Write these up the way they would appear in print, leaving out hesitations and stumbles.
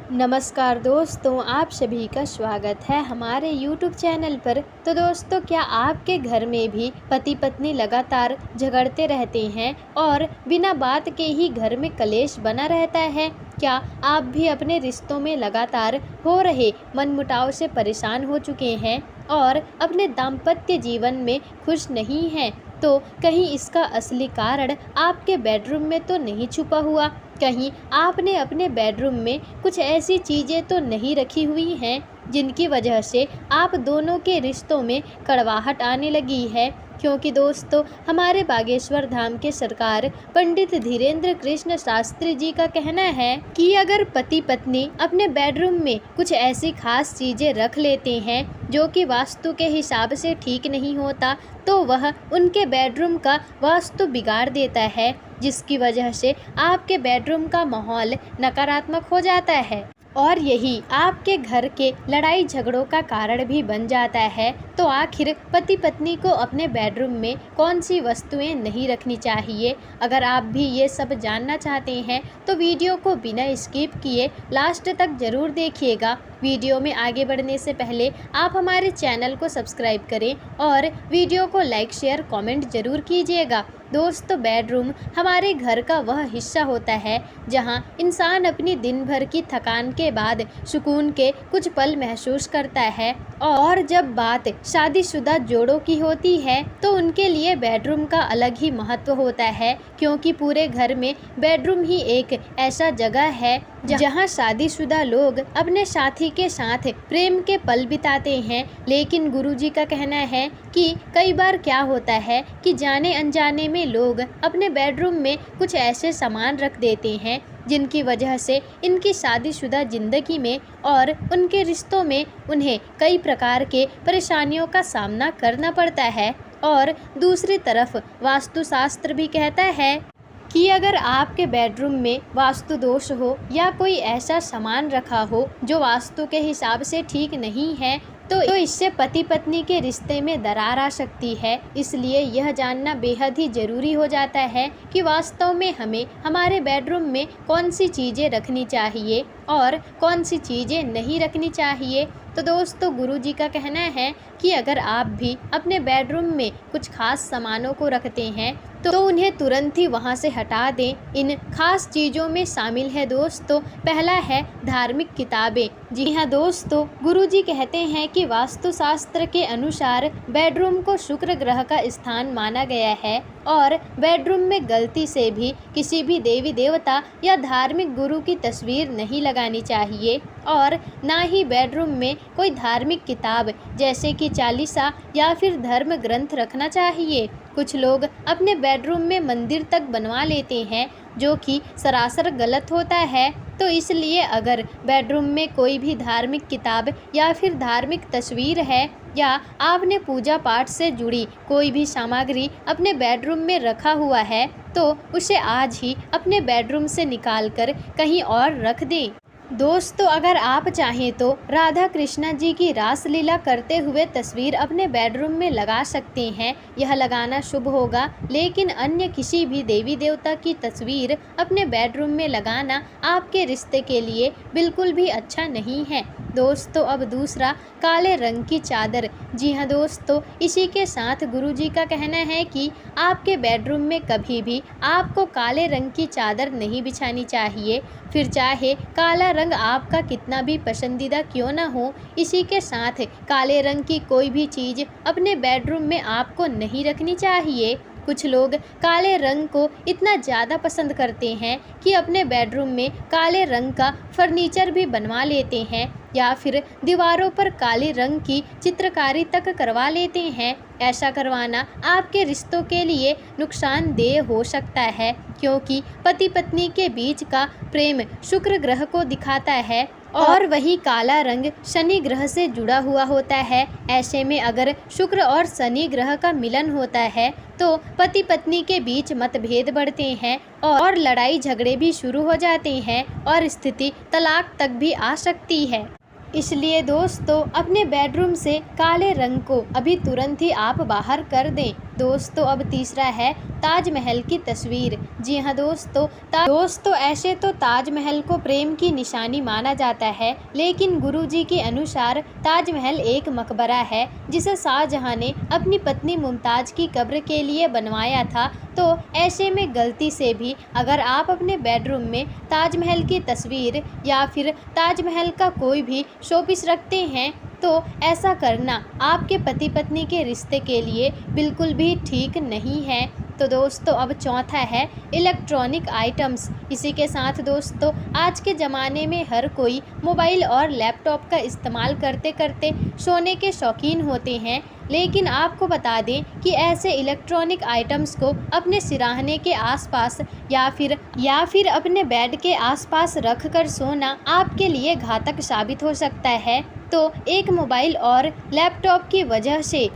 नमस्कार दोस्तों, आप सभी का स्वागत है हमारे YouTube चैनल पर। तो दोस्तों, क्या आपके घर में भी पति पत्नी लगातार झगड़ते रहते हैं और बिना बात के ही घर में कलेश बना रहता है? क्या आप भी अपने रिश्तों में लगातार हो रहे मनमुटाव से परेशान हो चुके हैं और अपने दाम्पत्य जीवन में खुश नहीं हैं? तो कहीं इसका असली कारण आपके बेडरूम में तो नहीं छुपा हुआ? कहीं आपने अपने बेडरूम में कुछ ऐसी चीज़ें तो नहीं रखी हुई हैं जिनकी वजह से आप दोनों के रिश्तों में कड़वाहट आने लगी है? क्योंकि दोस्तों, हमारे बागेश्वर धाम के सरकार पंडित धीरेन्द्र कृष्ण शास्त्री जी का कहना है कि अगर पति पत्नी अपने बेडरूम में कुछ ऐसी खास चीज़ें रख लेते हैं जो कि वास्तु के हिसाब से ठीक नहीं होता, तो वह उनके बेडरूम का वास्तु बिगाड़ देता है, जिसकी वजह से आपके बेडरूम का माहौल नकारात्मक हो जाता है और यही आपके घर के लड़ाई झगड़ों का कारण भी बन जाता है। तो आखिर पति पत्नी को अपने बेडरूम में कौन सी वस्तुएं नहीं रखनी चाहिए? अगर आप भी ये सब जानना चाहते हैं तो वीडियो को बिना स्किप किए लास्ट तक ज़रूर देखिएगा। वीडियो में आगे बढ़ने से पहले आप हमारे चैनल को सब्सक्राइब करें और वीडियो को लाइक शेयर कमेंट ज़रूर कीजिएगा। दोस्तों, बेडरूम हमारे घर का वह हिस्सा होता है जहां इंसान अपनी दिन भर की थकान के बाद सुकून के कुछ पल महसूस करता है। और जब बात शादीशुदा जोड़ों की होती है तो उनके लिए बेडरूम का अलग ही महत्व होता है, क्योंकि पूरे घर में बेडरूम ही एक ऐसा जगह है जहां शादीशुदा लोग अपने साथी के साथ प्रेम के पल बिताते हैं। लेकिन गुरुजी का कहना है कि कई बार क्या होता है कि जाने अनजाने में लोग अपने बेडरूम में कुछ ऐसे सामान रख देते हैं जिनकी वजह से इनकी शादीशुदा ज़िंदगी में और उनके रिश्तों में उन्हें कई प्रकार के परेशानियों का सामना करना पड़ता है। और दूसरी तरफ वास्तुशास्त्र भी कहता है कि अगर आपके बेडरूम में वास्तु दोष हो या कोई ऐसा सामान रखा हो जो वास्तु के हिसाब से ठीक नहीं है, तो इससे पति पत्नी के रिश्ते में दरार आ सकती है। इसलिए यह जानना बेहद ही ज़रूरी हो जाता है कि वास्तव में हमें हमारे बेडरूम में कौन सी चीज़ें रखनी चाहिए और कौन सी चीज़ें नहीं रखनी चाहिए। तो दोस्तों, गुरुजी का कहना है कि अगर आप भी अपने बेडरूम में कुछ खास सामानों को रखते हैं तो उन्हें तुरंत ही वहां से हटा दें। इन खास चीज़ों में शामिल है दोस्तों, पहला है धार्मिक किताबें। जी हाँ दोस्तों, गुरुजी कहते हैं कि वास्तुशास्त्र के अनुसार बेडरूम को शुक्र ग्रह का स्थान माना गया है और बेडरूम में गलती से भी किसी भी देवी देवता या धार्मिक गुरु की तस्वीर नहीं लगानी चाहिए और ना ही बेडरूम में कोई धार्मिक किताब जैसे कि चालीसा या फिर धर्म ग्रंथ रखना चाहिए। कुछ लोग अपने बेडरूम में मंदिर तक बनवा लेते हैं, जो कि सरासर गलत होता है। तो इसलिए अगर बेडरूम में कोई भी धार्मिक किताब या फिर धार्मिक तस्वीर है या आपने पूजा पाठ से जुड़ी कोई भी सामग्री अपने बेडरूम में रखा हुआ है, तो उसे आज ही अपने बेडरूम से निकालकर कहीं और रख दें। दोस्तों, अगर आप चाहें तो राधा कृष्णा जी की रासलीला करते हुए तस्वीर अपने बेडरूम में लगा सकते हैं। यह लगाना शुभ होगा, लेकिन अन्य किसी भी देवी देवता की तस्वीर अपने बेडरूम में लगाना आपके रिश्ते के लिए बिल्कुल भी अच्छा नहीं है। दोस्तों, अब दूसरा, काले रंग की चादर। जी हाँ दोस्तों, इसी के साथ गुरुजी का कहना है कि आपके बेडरूम में कभी भी आपको काले रंग की चादर नहीं बिछानी चाहिए, फिर चाहे काला रंग आपका कितना भी पसंदीदा क्यों ना हो। इसी के साथ काले रंग की कोई भी चीज़ अपने बेडरूम में आपको नहीं रखनी चाहिए। कुछ लोग काले रंग को इतना ज़्यादा पसंद करते हैं कि अपने बेडरूम में काले रंग का फर्नीचर भी बनवा लेते हैं या फिर दीवारों पर काले रंग की चित्रकारी तक करवा लेते हैं। ऐसा करवाना आपके रिश्तों के लिए नुकसानदेह हो सकता है, क्योंकि पति पत्नी के बीच का प्रेम शुक्र ग्रह को दिखाता है और वही काला रंग शनि ग्रह से जुड़ा हुआ होता है। ऐसे में अगर शुक्र और शनि ग्रह का मिलन होता है तो पति पत्नी के बीच मतभेद बढ़ते हैं और लड़ाई झगड़े भी शुरू हो जाते हैं और स्थिति तलाक तक भी आ सकती है। इसलिए दोस्तों, अपने बेडरूम से काले रंग को अभी तुरंत ही आप बाहर कर दें। दोस्तों अब तीसरा है ताजमहल की तस्वीर। जी हाँ दोस्तों ऐसे तो ताजमहल को प्रेम की निशानी माना जाता है, लेकिन गुरुजी के अनुसार ताजमहल एक मकबरा है जिसे शाहजहां ने अपनी पत्नी मुमताज की कब्र के लिए बनवाया था। तो ऐसे में गलती से भी अगर आप अपने बेडरूम में ताजमहल की तस्वीर या फिर ताजमहल का कोई भी शोपीस रखते हैं तो ऐसा करना आपके पति पत्नी के रिश्ते के लिए बिल्कुल भी ठीक नहीं है। तो दोस्तों अब चौथा है इलेक्ट्रॉनिक आइटम्स। इसी के साथ दोस्तों आज के ज़माने में हर कोई मोबाइल और लैपटॉप का इस्तेमाल करते करते सोने के शौकीन होते हैं, लेकिन आपको बता दें कि ऐसे इलेक्ट्रॉनिक आइटम्स को अपने सिराहने के आसपास या फिर अपने बेड के आसपास रख कर सोना आपके लिए घातक साबित हो सकता है। तो एक तो मोबाइल और लैपटॉप की वजह से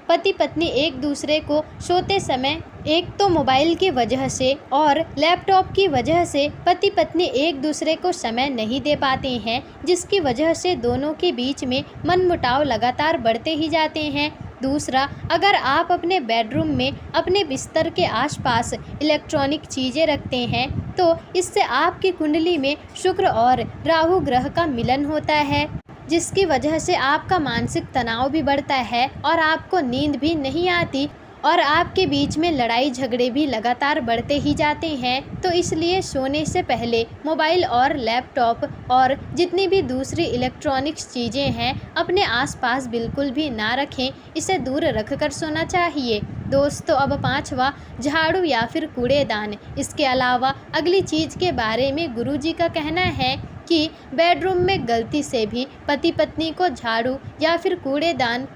पति पत्नी एक दूसरे को सोते समय समय नहीं दे पाते हैं, जिसकी वजह से दोनों के बीच में मनमुटाव लगातार बढ़ते ही जाते हैं। दूसरा, अगर आप अपने बेडरूम में अपने बिस्तर के आसपास इलेक्ट्रॉनिक चीज़ें रखते हैं तो इससे आपकी कुंडली में शुक्र और राहु ग्रह का मिलन होता है, जिसकी वजह से आपका मानसिक तनाव भी बढ़ता है और आपको नींद भी नहीं आती और आपके बीच में लड़ाई झगड़े भी लगातार बढ़ते ही जाते हैं। तो इसलिए सोने से पहले मोबाइल और लैपटॉप और जितनी भी दूसरी इलेक्ट्रॉनिक्स चीज़ें हैं अपने आसपास बिल्कुल भी ना रखें, इसे दूर रख कर सोना चाहिए। दोस्तों अब पांचवा, झाड़ू या फिर कूड़ेदान। इसके अलावा अगली चीज़ के बारे में गुरुजी का कहना है कि बेडरूम में गलती से भी पति पत्नी को झाड़ू या फिर कूड़ेदान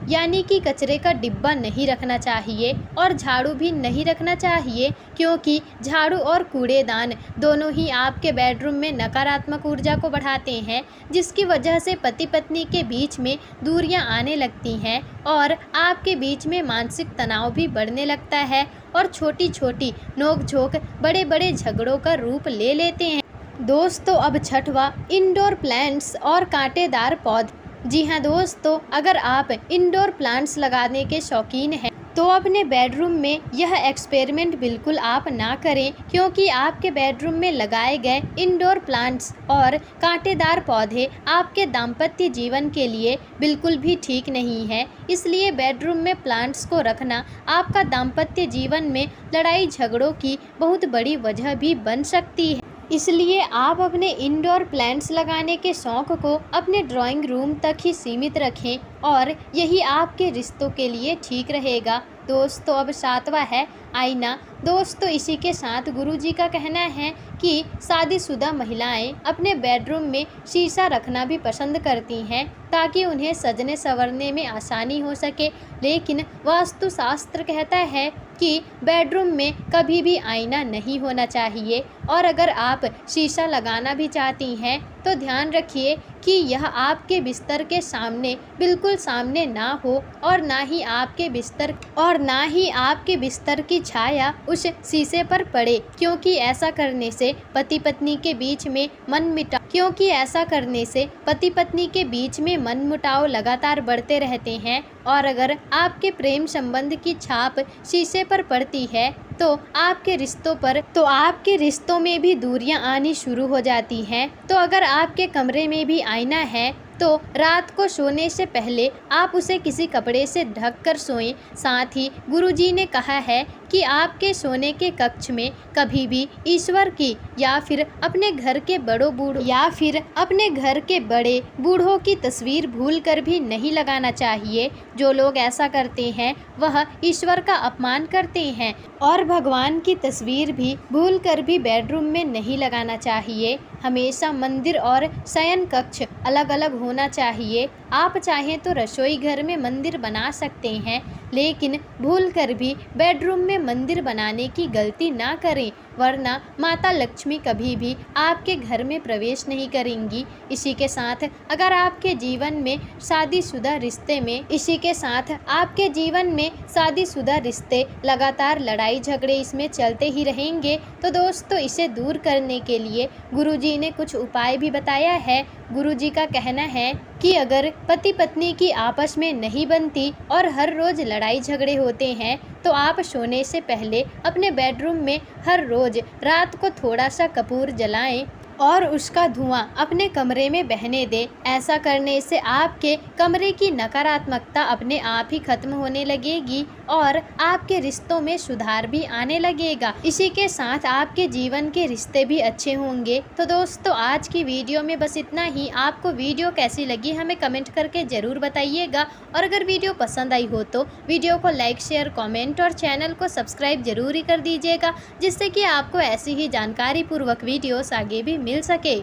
यानी कि कचरे का डिब्बा नहीं रखना चाहिए और झाड़ू भी नहीं रखना चाहिए, क्योंकि झाड़ू और कूड़ेदान दोनों ही आपके बेडरूम में नकारात्मक ऊर्जा को बढ़ाते हैं, जिसकी वजह से पति पत्नी के बीच में दूरियां आने लगती हैं और आपके बीच में मानसिक तनाव भी बढ़ने लगता है और छोटी छोटी नोक-झोंक बड़े बड़े झगड़ों का रूप ले लेते हैं। दोस्तों अब छठवा, इंडोर प्लांट्स और कांटेदार पौधे। जी हाँ दोस्तों, अगर आप इंडोर प्लांट्स लगाने के शौकीन हैं तो अपने बेडरूम में यह एक्सपेरिमेंट बिल्कुल आप ना करें, क्योंकि आपके बेडरूम में लगाए गए इंडोर प्लांट्स और कांटेदार पौधे आपके दाम्पत्य जीवन के लिए बिल्कुल भी ठीक नहीं है। इसलिए बेडरूम में प्लांट्स को रखना आपका दाम्पत्य जीवन में लड़ाई झगड़ों की बहुत बड़ी वजह भी बन सकती है। इसलिए आप अपने इंडोर प्लांट्स लगाने के शौक़ को अपने ड्राइंग रूम तक ही सीमित रखें और यही आपके रिश्तों के लिए ठीक रहेगा। दोस्तों अब सातवां है आईना। दोस्तों इसी के साथ गुरुजी का कहना है कि शादीशुदा महिलाएं अपने बेडरूम में शीशा रखना भी पसंद करती हैं ताकि उन्हें सजने संवरने में आसानी हो सके, लेकिन वास्तुशास्त्र कहता है कि बेडरूम में कभी भी आईना नहीं होना चाहिए और अगर आप शीशा लगाना भी चाहती हैं तो ध्यान रखिए कि यह आपके बिस्तर के सामने बिल्कुल सामने ना हो और ना ही आपके बिस्तर की छाया उस शीशे पर पड़े, क्योंकि ऐसा करने से पति पत्नी के बीच में मनमुटाव लगातार बढ़ते रहते हैं और अगर आपके प्रेम संबंध की छाप शीशे पर पड़ती है तो आपके रिश्तों में भी दूरियां आनी शुरू हो जाती हैं। तो अगर आपके कमरे में भी आईना है तो रात को सोने से पहले आप उसे किसी कपड़े से ढक कर सोएं। साथ ही गुरुजी ने कहा है कि आपके सोने के कक्ष में कभी भी ईश्वर की या फिर अपने घर के बड़े बूढ़ों की तस्वीर भूलकर भी नहीं लगाना चाहिए। जो लोग ऐसा करते हैं वह ईश्वर का अपमान करते हैं और भगवान की तस्वीर भी भूलकर भी बेडरूम में नहीं लगाना चाहिए। हमेशा मंदिर और शयन कक्ष अलग अलग होना चाहिए। आप चाहें तो रसोई घर में मंदिर बना सकते हैं, लेकिन भूलकर भी बेडरूम में मंदिर बनाने की गलती ना करें। वरना माता लक्ष्मी कभी भी आपके घर में प्रवेश नहीं करेंगी। इसी के साथ अगर आपके जीवन में शादीशुदा रिश्ते लगातार लड़ाई झगड़े इसमें चलते ही रहेंगे, तो दोस्तों इसे दूर करने के लिए गुरुजी ने कुछ उपाय भी बताया है। गुरुजी का कहना है कि अगर पति पत्नी की आपस में नहीं बनती और हर रोज लड़ाई झगड़े होते हैं, तो आप सोने से पहले अपने बेडरूम में हर रोज रात को थोड़ा सा कपूर जलाएं और उसका धुआं अपने कमरे में बहने दें। ऐसा करने से आपके कमरे की नकारात्मकता अपने आप ही खत्म होने लगेगी और आपके रिश्तों में सुधार भी आने लगेगा। इसी के साथ आपके जीवन के रिश्ते भी अच्छे होंगे। तो दोस्तों आज की वीडियो में बस इतना ही। आपको वीडियो कैसी लगी हमें कमेंट करके ज़रूर बताइएगा, और अगर वीडियो पसंद आई हो तो वीडियो को लाइक शेयर कमेंट और चैनल को सब्सक्राइब जरूर ही कर दीजिएगा, जिससे कि आपको ऐसी ही जानकारी पूर्वक वीडियोस आगे भी मिल सके।